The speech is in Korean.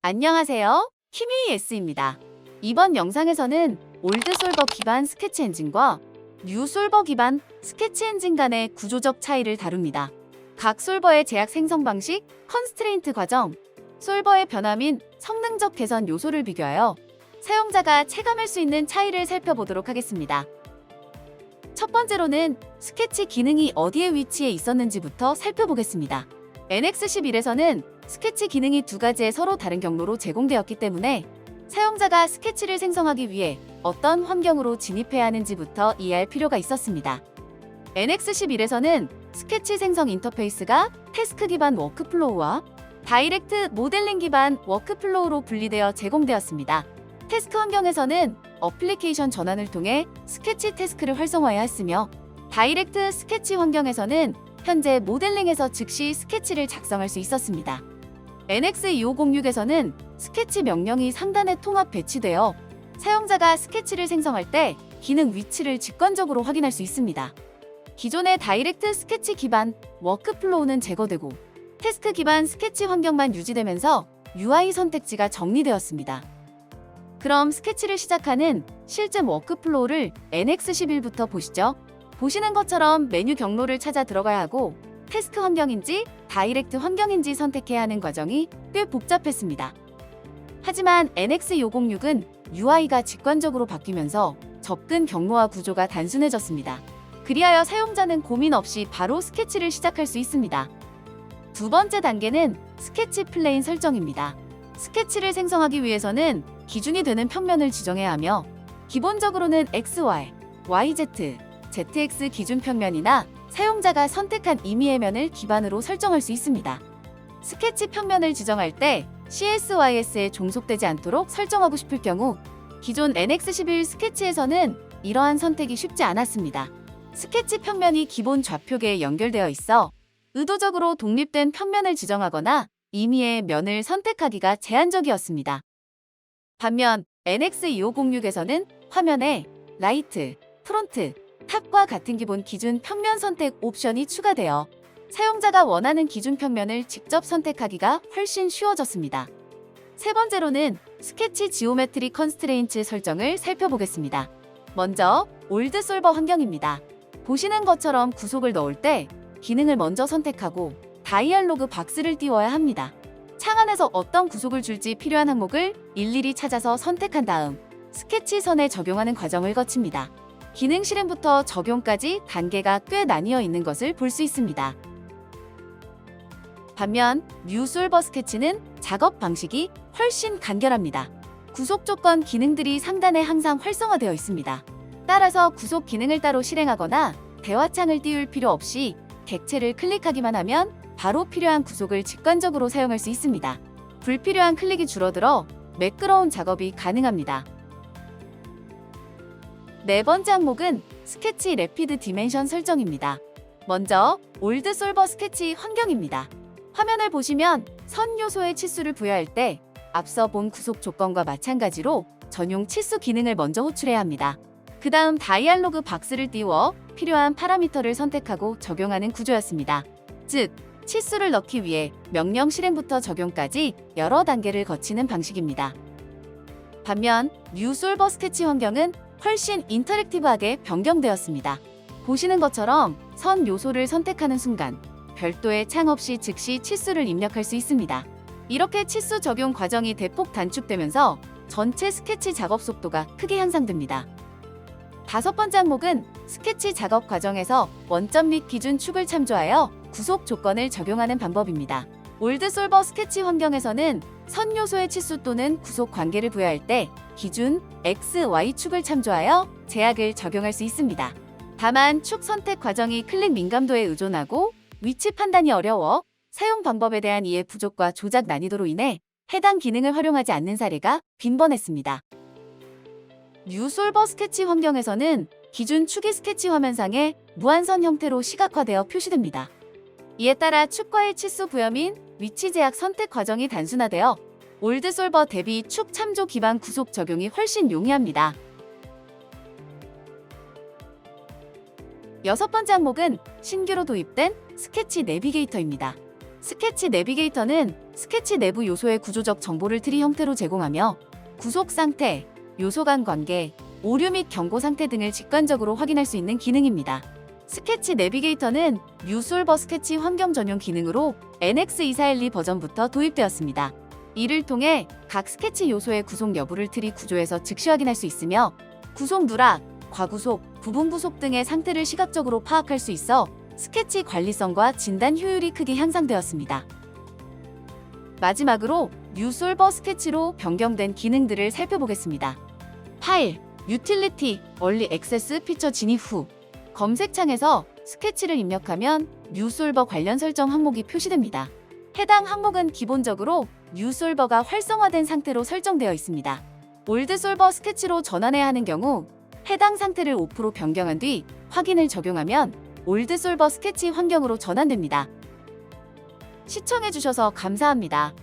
안녕하세요. 키미에스입니다. 이번 영상에서는 올드 솔버 기반 스케치 엔진과 뉴 솔버 기반 스케치 엔진 간의 구조적 차이를 다룹니다. 각 솔버의 제약 생성 방식, 컨스트레인트 과정, 솔버의 변화 및 성능적 개선 요소를 비교하여 사용자가 체감할 수 있는 차이를 살펴보도록 하겠습니다. 첫 번째로는 스케치 기능이 어디에 위치해 있었는지부터 살펴보겠습니다. NX11에서는 스케치 기능이 두 가지의 서로 다른 경로로 제공되었기 때문에 사용자가 스케치를 생성하기 위해 어떤 환경으로 진입해야 하는지부터 이해할 필요가 있었습니다. NX11에서는 스케치 생성 인터페이스가 태스크 기반 워크플로우와 다이렉트 모델링 기반 워크플로우로 분리되어 제공되었습니다. 태스크 환경에서는 어플리케이션 전환을 통해 스케치 태스크를 활성화해야 했으며, 다이렉트 스케치 환경에서는 현재 모델링에서 즉시 스케치를 작성할 수 있었습니다. NX2506에서는 스케치 명령이 상단에 통합 배치되어 사용자가 스케치를 생성할 때 기능 위치를 직관적으로 확인할 수 있습니다. 기존의 다이렉트 스케치 기반 워크플로우는 제거되고 태스크 기반 스케치 환경만 유지되면서 UI 선택지가 정리되었습니다. 그럼 스케치를 시작하는 실제 워크플로우를 NX11부터 보시죠. 보시는 것처럼 메뉴 경로를 찾아 들어가야 하고 태스크 환경인지 다이렉트 환경인지 선택해야 하는 과정이 꽤 복잡했습니다. 하지만 NX506은 UI가 직관적으로 바뀌면서 접근 경로와 구조가 단순해졌습니다. 그리하여 사용자는 고민 없이 바로 스케치를 시작할 수 있습니다. 두 번째 단계는 스케치 플레인 설정입니다. 스케치를 생성하기 위해서는 기준이 되는 평면을 지정해야 하며, 기본적으로는 XY, YZ, ZX 기준 평면이나 사용자가 선택한 임의의 면을 기반으로 설정할 수 있습니다. 스케치 평면을 지정할 때 CSYS에 종속되지 않도록 설정하고 싶을 경우 기존 NX11 스케치에서는 이러한 선택이 쉽지 않았습니다. 스케치 평면이 기본 좌표계에 연결되어 있어 의도적으로 독립된 평면을 지정하거나 임의의 면을 선택하기가 제한적이었습니다. 반면 NX2506에서는 화면에 라이트, 프론트, 탑과 같은 기본 기준 평면 선택 옵션이 추가되어 사용자가 원하는 기준 평면을 직접 선택하기가 훨씬 쉬워졌습니다. 세 번째로는 스케치 지오메트리 컨스트레인트 설정을 살펴보겠습니다. 먼저 올드 솔버 환경입니다. 보시는 것처럼 구속을 넣을 때 기능을 먼저 선택하고 다이얼로그 박스를 띄워야 합니다. 창 안에서 어떤 구속을 줄지 필요한 항목을 일일이 찾아서 선택한 다음 스케치 선에 적용하는 과정을 거칩니다. 기능 실행부터 적용까지 단계가 꽤 나뉘어 있는 것을 볼 수 있습니다. 반면 뉴 솔버 스케치는 작업 방식이 훨씬 간결합니다. 구속 조건 기능들이 상단에 항상 활성화되어 있습니다. 따라서 구속 기능을 따로 실행하거나 대화창을 띄울 필요 없이 객체를 클릭하기만 하면 바로 필요한 구속을 직관적으로 사용할 수 있습니다. 불필요한 클릭이 줄어들어 매끄러운 작업이 가능합니다. 네 번째 항목은 스케치 래피드 디멘션 설정입니다. 먼저 올드 솔버 스케치 환경입니다. 화면을 보시면 선 요소의 치수를 부여할 때 앞서 본 구속 조건과 마찬가지로 전용 치수 기능을 먼저 호출해야 합니다. 그 다음 다이얼로그 박스를 띄워 필요한 파라미터를 선택하고 적용하는 구조였습니다. 즉, 치수를 넣기 위해 명령 실행부터 적용까지 여러 단계를 거치는 방식입니다. 반면 뉴 솔버 스케치 환경은 훨씬 인터랙티브하게 변경되었습니다. 보시는 것처럼 선 요소를 선택하는 순간 별도의 창 없이 즉시 치수를 입력할 수 있습니다. 이렇게 치수 적용 과정이 대폭 단축되면서 전체 스케치 작업 속도가 크게 향상됩니다. 다섯 번째 항목은 스케치 작업 과정에서 원점 및 기준 축을 참조하여 구속 조건을 적용하는 방법입니다. 올드 솔버 스케치 환경에서는 선 요소의 치수 또는 구속 관계를 부여할 때 기준 X, Y 축을 참조하여 제약을 적용할 수 있습니다. 다만 축 선택 과정이 클릭 민감도에 의존하고 위치 판단이 어려워 사용 방법에 대한 이해 부족과 조작 난이도로 인해 해당 기능을 활용하지 않는 사례가 빈번했습니다. 뉴 솔버 스케치 환경에서는 기준 축이 스케치 화면상에 무한선 형태로 시각화되어 표시됩니다. 이에 따라 축과의 치수 부여 및 위치 제약 선택 과정이 단순화되어 올드 솔버 대비 축 참조 기반 구속 적용이 훨씬 용이합니다. 여섯 번째 항목은 신규로 도입된 스케치 내비게이터입니다. 스케치 내비게이터는 스케치 내부 요소의 구조적 정보를 트리 형태로 제공하며 구속 상태, 요소 간 관계, 오류 및 경고 상태 등을 직관적으로 확인할 수 있는 기능입니다. 스케치 내비게이터는 뉴솔버 스케치 환경 전용 기능으로 NX2412 버전부터 도입되었습니다. 이를 통해 각 스케치 요소의 구속 여부를 트리 구조에서 즉시 확인할 수 있으며 구속 누락, 과구속, 부분 부속 등의 상태를 시각적으로 파악할 수 있어 스케치 관리성과 진단 효율이 크게 향상되었습니다. 마지막으로 뉴솔버 스케치로 변경된 기능들을 살펴보겠습니다. 파일, 유틸리티, 얼리 액세스 피처 진입 후 검색창에서 스케치를 입력하면 뉴솔버 관련 설정 항목이 표시됩니다. 해당 항목은 기본적으로 뉴솔버가 활성화된 상태로 설정되어 있습니다. 올드솔버 스케치로 전환해야 하는 경우 해당 상태를 5% 변경한 뒤 확인을 적용하면 올드솔버 스케치 환경으로 전환됩니다. 시청해주셔서 감사합니다.